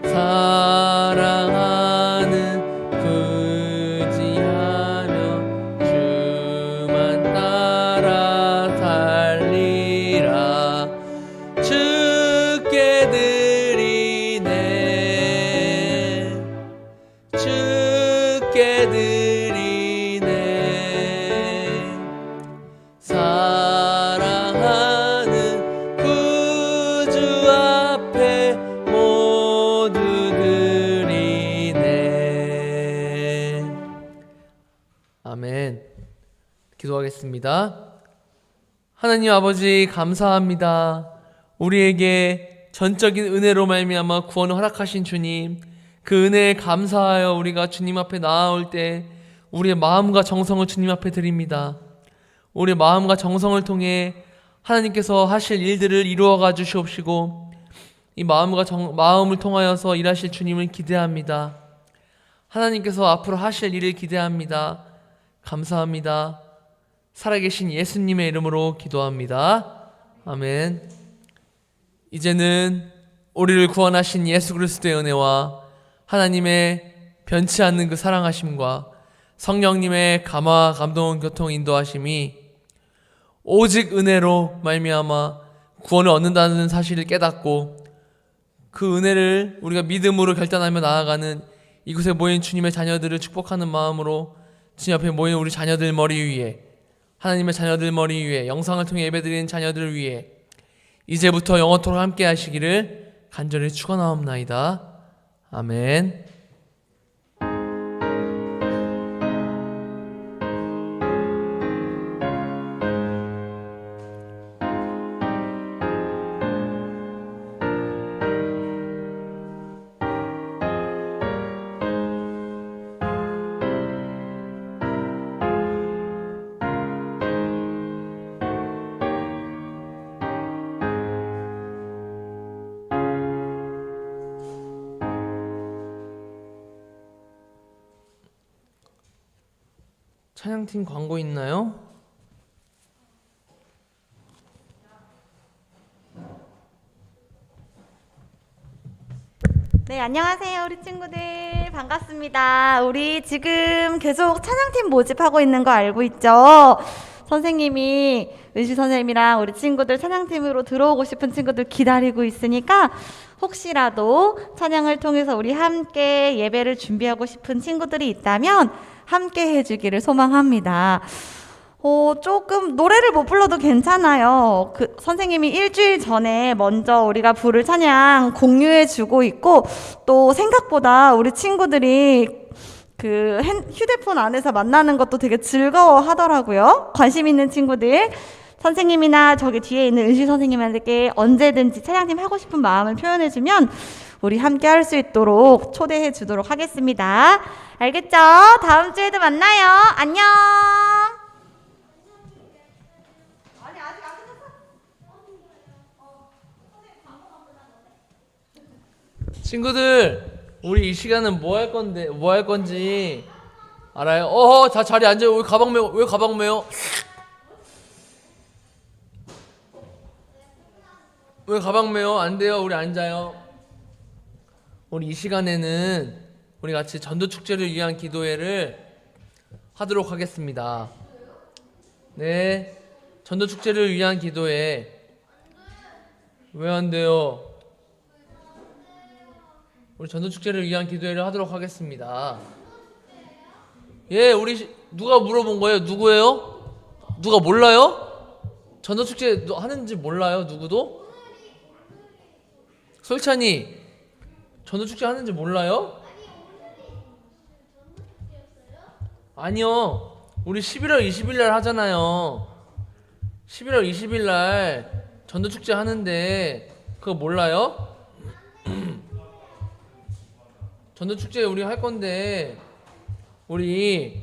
사랑하는 구지하며 주만 따라 살리라. 주께 드리네. 주께 드리네. 사랑하는 구주 앞에 모두 드리네. 아멘. 기도하겠습니다. 하나님 아버지 감사합니다. 우리에게 전적인 은혜로 말미암아 구원을 허락하신 주님, 그 은혜에 감사하여 우리가 주님 앞에 나아올 때 우리의 마음과 정성을 주님 앞에 드립니다. 우리의 마음과 정성을 통해 하나님께서 하실 일들을 이루어가 주시옵시고 이 마음을 통하여서 일하실 주님을 기대합니다. 하나님께서 앞으로 하실 일을 기대합니다. 감사합니다. 살아계신 예수님의 이름으로 기도합니다. 아멘. 이제는 우리를 구원하신 예수 그리스도의 은혜와 하나님의 변치 않는 그 사랑하심과 성령님의 감화, 감동, 교통, 인도하심이 오직 은혜로 말미암아 구원을 얻는다는 사실을 깨닫고 그 은혜를 우리가 믿음으로 결단하며 나아가는 이곳에 모인 주님의 자녀들을 축복하는 마음으로 주님 앞에 모인 우리 자녀들 머리 위에, 하나님의 자녀들 머리 위에, 영상을 통해 예배드리는 자녀들을 위해 이제부터 영원토록 함께 하시기를 간절히 축원하옵나이다. 아멘. 찬양팀 광고 있나요? 네, 안녕하세요, 우리 친구들. 반갑습니다. 우리 지금 계속 찬양팀 모집하고 있는 거 알고 있죠? 선생님이, 은시 선생님이랑 우리 친구들 찬양팀으로 들어오고 싶은 친구들 기다리고 있으니까 혹시라도 찬양을 통해서 우리 함께 예배를 준비하고 싶은 친구들이 있다면 함께 해주기를 소망합니다. 조금 노래를 못 불러도 괜찮아요. 선생님이 일주일 전에 먼저 우리가 부를 찬양 공유해주고 있고, 또 생각보다 우리 친구들이 그 휴대폰 안에서 만나는 것도 되게 즐거워 하더라고요. 관심 있는 친구들, 선생님이나 저기 뒤에 있는 은시 선생님한테 언제든지 찬양팀 하고 싶은 마음을 표현해주면 우리 함께 할 수 있도록 초대해 주도록 하겠습니다. 알겠죠? 다음 주에도 만나요. 안녕. 친구들, 우리 이 시간은 뭐 할 건지 알아요? 다 자리 앉아요. 왜 가방 메요? 왜 가방 메요? 안 돼요. 우리 앉아요. 우리 이 시간에는 우리 같이 전도 축제를 위한 기도회를 하도록 하겠습니다. 네, 전도 축제를 위한 기도회. 왜 안 돼요? 우리 전도 축제를 위한 기도회를 하도록 하겠습니다. 예, 누가 물어본 거예요? 누구예요? 누가 몰라요? 전도 축제 하는지 몰라요? 누구도? 솔찬이 전도 축제 하는지 몰라요? 아니요. 우리 11월 20일 날 하잖아요. 11월 20일 날 전도 축제 하는데 그거 몰라요? 전도 축제 우리 할 건데 우리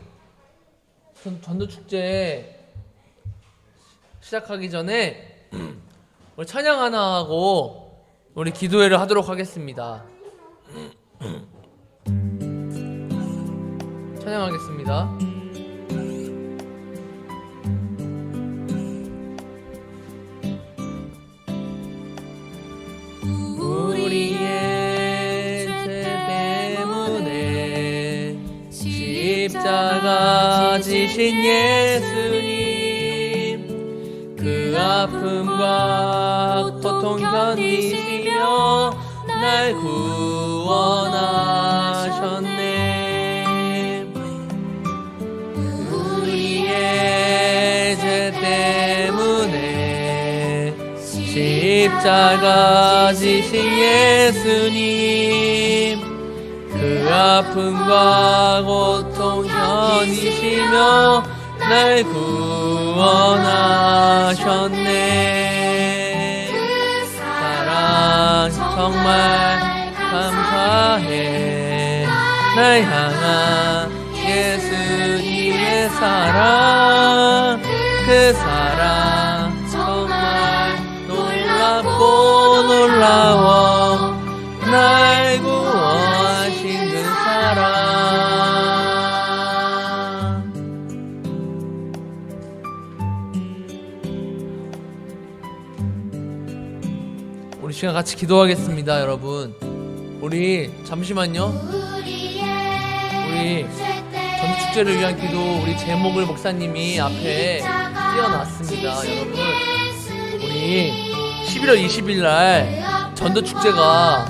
전도 축제 시작하기 전에 우리 찬양 하나 하고 우리 기도회를 하도록 하겠습니다. 찬양하겠습니다. 우리의 죄 때문에 십자가 지신 예수님, 그 아픔과 고통 견디시며 날 구원하셨네. 우리의 죄 때문에 십자가 지신 예수님, 그 아픔과 고통 견디시며 날 구원하셨네. 사랑 정말 감사해. 날 향한 예수님의 사랑, 그 사랑 정말 놀랍고 놀라워. 날 구원하신 그 사랑. 우리 시간 같이 기도하겠습니다, 여러분. 우리 잠시만요. 우리 전도 축제를 위한 기도, 우리 제목을 목사님이 앞에 띄워놨습니다, 여러분. 우리 11월 20일 날 전도 축제가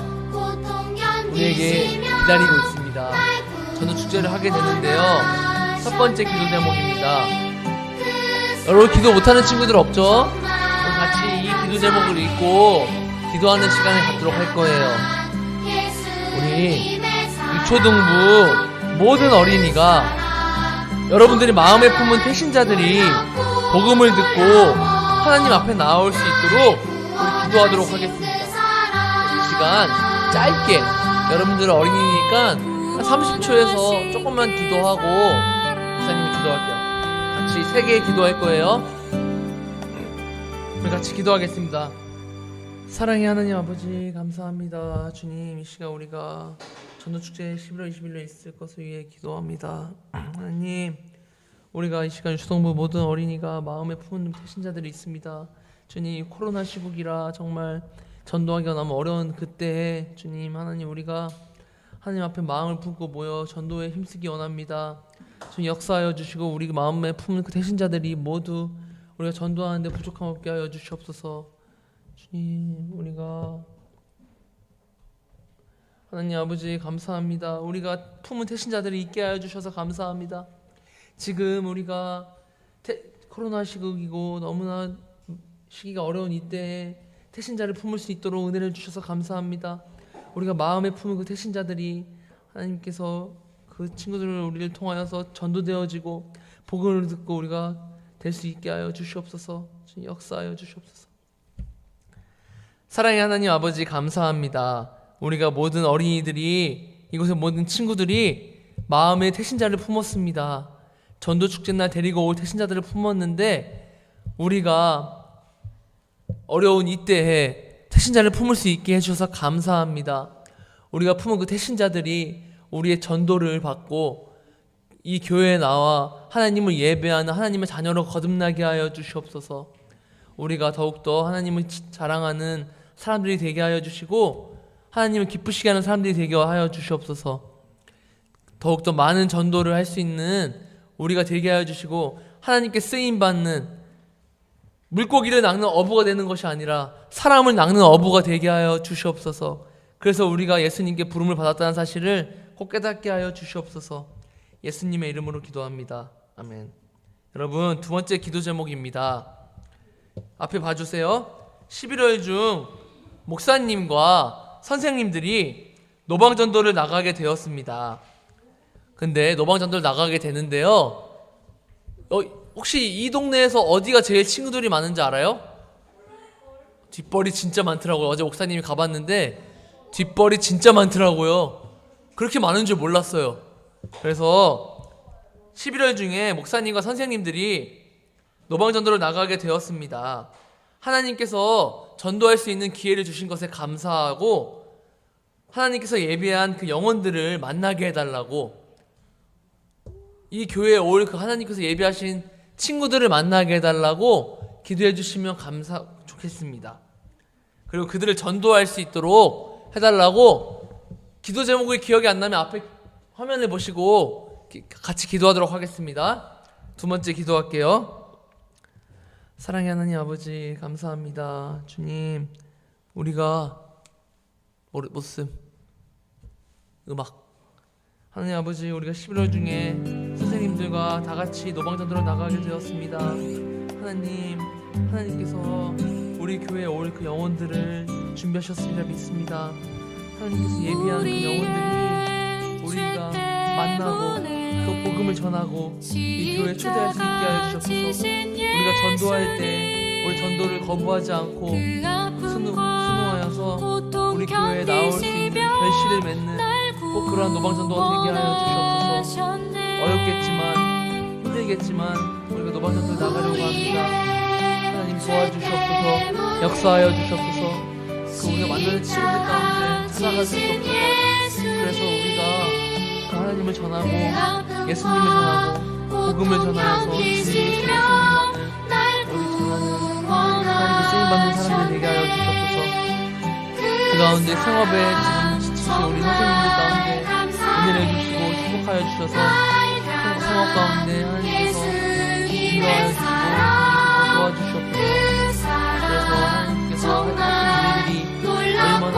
우리에게 기다리고 있습니다. 전도 축제를 하게 되는데요. 첫 번째 기도 제목입니다. 여러분, 기도 못하는 친구들 없죠? 우리 같이 이 기도 제목을 읽고 기도하는 시간을 갖도록 할 거예요. 우리 유초등부 모든 어린이가 여러분들이 마음에 품은 태신자들이 복음을 듣고 하나님 앞에 나올 수 있도록 우리 기도하도록 하겠습니다. 이 시간 짧게, 여러분들은 어린이니까 한 30초에서 조금만 기도하고 목사님이 기도할게요. 같이 3개 기도할 거예요. 우리 같이 기도하겠습니다. 사랑의 하나님 아버지, 감사합니다. 주님, 이 시간 우리가 전도축제 11월 20일에 있을 것을 위해 기도합니다. 하나님, 우리가 이 시간 유초등부 모든 어린이가 마음에 품은 태신자들이 있습니다. 주님, 코로나 시국이라 정말 전도하기가 너무 어려운 그때에 주님, 하나님, 우리가 하나님 앞에 마음을 품고 모여 전도에 힘쓰기 원합니다. 주님, 역사하여 주시고 우리 마음에 품은 그 태신자들이 모두 우리가 전도하는데 부족함 없게 하여 주시옵소서. 주님, 우리가 하나님 아버지 감사합니다. 우리가 품은 태신자들이 있게 하여 주셔서 감사합니다. 지금 우리가 코로나 시국이고 너무나 시기가 어려운 이때에 태신자를 품을 수 있도록 은혜를 주셔서 감사합니다. 우리가 마음에 품은 그 태신자들이 하나님께서 그 친구들을 우리를 통하여서 전도되어지고 복음을 듣고 우리가 될 수 있게 하여 주시옵소서. 주님, 역사하여 주시옵소서. 사랑의 하나님 아버지 감사합니다. 우리가 모든 어린이들이, 이곳의 모든 친구들이 마음에 태신자를 품었습니다. 전도축제날 데리고 올 태신자들을 품었는데 우리가 어려운 이때에 태신자를 품을 수 있게 해주셔서 감사합니다. 우리가 품은 그 태신자들이 우리의 전도를 받고 이 교회에 나와 하나님을 예배하는 하나님의 자녀로 거듭나게 하여 주시옵소서. 우리가 더욱더 하나님을 자랑하는 사람들이 되게 하여 주시고 하나님을 기쁘시게 하는 사람들이 되게 하여 주시옵소서. 더욱더 많은 전도를 할 수 있는 우리가 되게 하여 주시고 하나님께 쓰임받는 물고기를 낚는 어부가 되는 것이 아니라 사람을 낚는 어부가 되게 하여 주시옵소서. 그래서 우리가 예수님께 부름을 받았다는 사실을 꼭 깨닫게 하여 주시옵소서. 예수님의 이름으로 기도합니다. 아멘. 여러분, 두 번째 기도 제목입니다. 앞에 봐주세요. 11월 중 목사님과 선생님들이 노방전도를 나가게 되었습니다. 근데 노방전도를 나가게 되는데요, 혹시 이 동네에서 어디가 제일 친구들이 많은지 알아요? 뒷벌이 진짜 많더라고요. 어제 목사님이 가봤는데 뒷벌이 진짜 많더라고요. 그렇게 많은 줄 몰랐어요. 그래서 11월 중에 목사님과 선생님들이 노방전도를 나가게 되었습니다. 하나님께서 전도할 수 있는 기회를 주신 것에 감사하고 하나님께서 예비한 그 영혼들을 만나게 해달라고, 이 교회에 올 그 하나님께서 예비하신 친구들을 만나게 해달라고 기도해 주시면 좋겠습니다. 그리고 그들을 전도할 수 있도록 해달라고, 기도 제목이 기억이 안 나면 앞에 화면을 보시고 같이 기도하도록 하겠습니다. 두 번째 기도할게요. 사랑의 하나님 아버지, 감사합니다. 주님, 우리가 음악 하나님 아버지, 우리가 11월 중에 선생님들과 다 같이 노방전도로 나가게 되었습니다. 하나님께서 우리 교회에 올 그 영혼들을 준비하셨습니다. 믿습니다. 하나님께서 예비한 그 영혼들이 우리가 만나고 또 복음을 전하고 이 교회에 초대할 수 있게 하여 주셔서 우리가 전도할 때 우리 전도를 거부하지 않고 순응하여서 우리 교회에 나올 수 있는 결실을 맺는 꼭 그러한 노방전도가 되게 하여 주시옵소서. 어렵겠지만 힘들겠지만 우리가 노방전도를 나가려고 합니다. 하나님 도와주시옵소서. 역사하여 주시옵소서. 그 우리가 만나는 친구들 가운데 찾아가 주시옵소서. 그래서 우리가 그 하나님을 전하고 예수님을 전하고 복음을 전하여서 진리의 예수님만을 우리 전하는 하나님의 쓰임받는 사람들 되게 하여 주시옵소서. 그 가운데 생업에 지금 지치신 우리 선생님들 가운데 은혜를 주시고 축복하여 주셔서 생업 가운데 하나님께서 인도하여 주시고 도와주시옵소서. 그래서 하나님께서 하시는 일들이 얼마나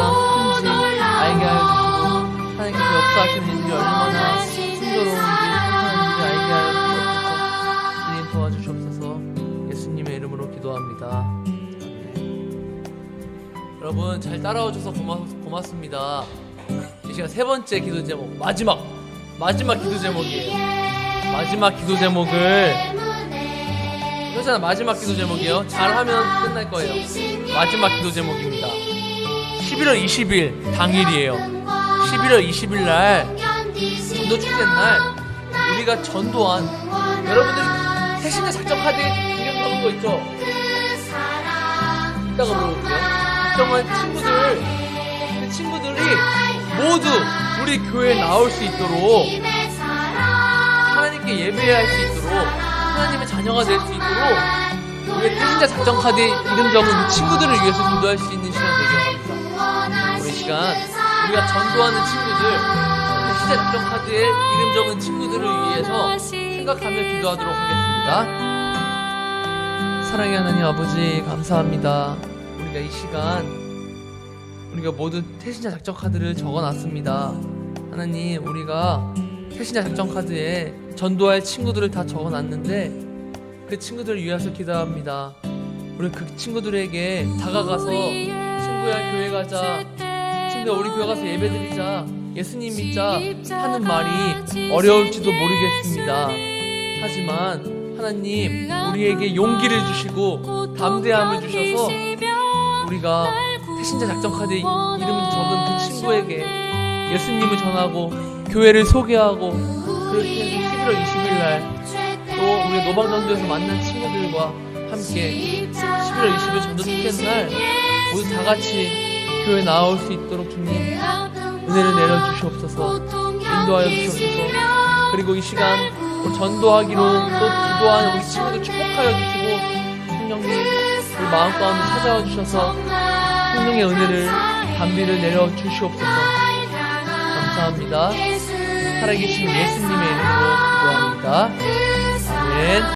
큰지 알게 하여 주시고 하나님께서 역사하시는 일들이 얼마나 순조로운지 행복한 일인지 알게 하여 주시옵소서. 주님 도와주시옵소서. 예수님의 이름으로 기도합니다. 여러분, 잘 따라와 줘서 고맙습니다. 이 시간 세 번째 기도 제목, 마지막 기도 제목이에요. 마지막 기도 제목을 그렇잖아. 마지막 기도 제목이에요. 잘하면 끝날 거예요. 마지막 기도 제목입니다. 11월 20일 당일이에요. 11월 20일 날 전도 축제 날 우리가 전도한, 여러분들이 태신자 작전 카드 이름 적은 거 있죠? 이따가 물어볼게요. 작정한 친구들, 그 친구들이 모두 우리 교회에 나올 수 있도록, 하나님께 예배할 수 있도록, 하나님의 자녀가 될 수 있도록 우리의 태신자 작전 카드에 이름 적은 그 친구들을 위해서 기도할 수 있는 시간 되기를 합니다. 우리 시간 우리가 전도하는 친구들, 태신자 작전 카드에 이름 적은 친구들을 위해서 생각하며 기도하도록 하겠습니다. 사랑의 하나님 아버지, 감사합니다. 우리가 이 시간 우리가 모두 태신자 작전 카드를 적어놨습니다. 하나님, 우리가 태신자 작전 카드에 전도할 친구들을 다 적어놨는데 그 친구들을 위해서 기도합니다. 우리 그 친구들에게 다가가서 친구야 교회 가자, 친구야 우리 교회 가서 예배드리자, 예수님 믿자 하는 말이 어려울지도 모르겠습니다. 하지만 하나님, 우리에게 용기를 주시고 담대함을 주셔서 우리가 태신자 작전 카드에 이름 적은 그 친구에게 예수님을 전하고 교회를 소개하고, 그렇게 해서 11월 20일 날 또 우리 노방전도에서 만난 친구들과 함께 11월 20일 전도 축제 날 모두 다 같이 교회 나올 수 있도록 주님 은혜를 내려주시옵소서. 인도하여 주시옵소서. 그리고 이 시간 오늘 전도하기로 또 기도하는 우리 친구들 축복하여 주시고 성령님 우리 마음 가운데 찾아와 주셔서 성령의 은혜를 담비를 내려주시옵소서. 감사합니다. 살아계신 예수님의 이름으로 기도합니다. 아멘.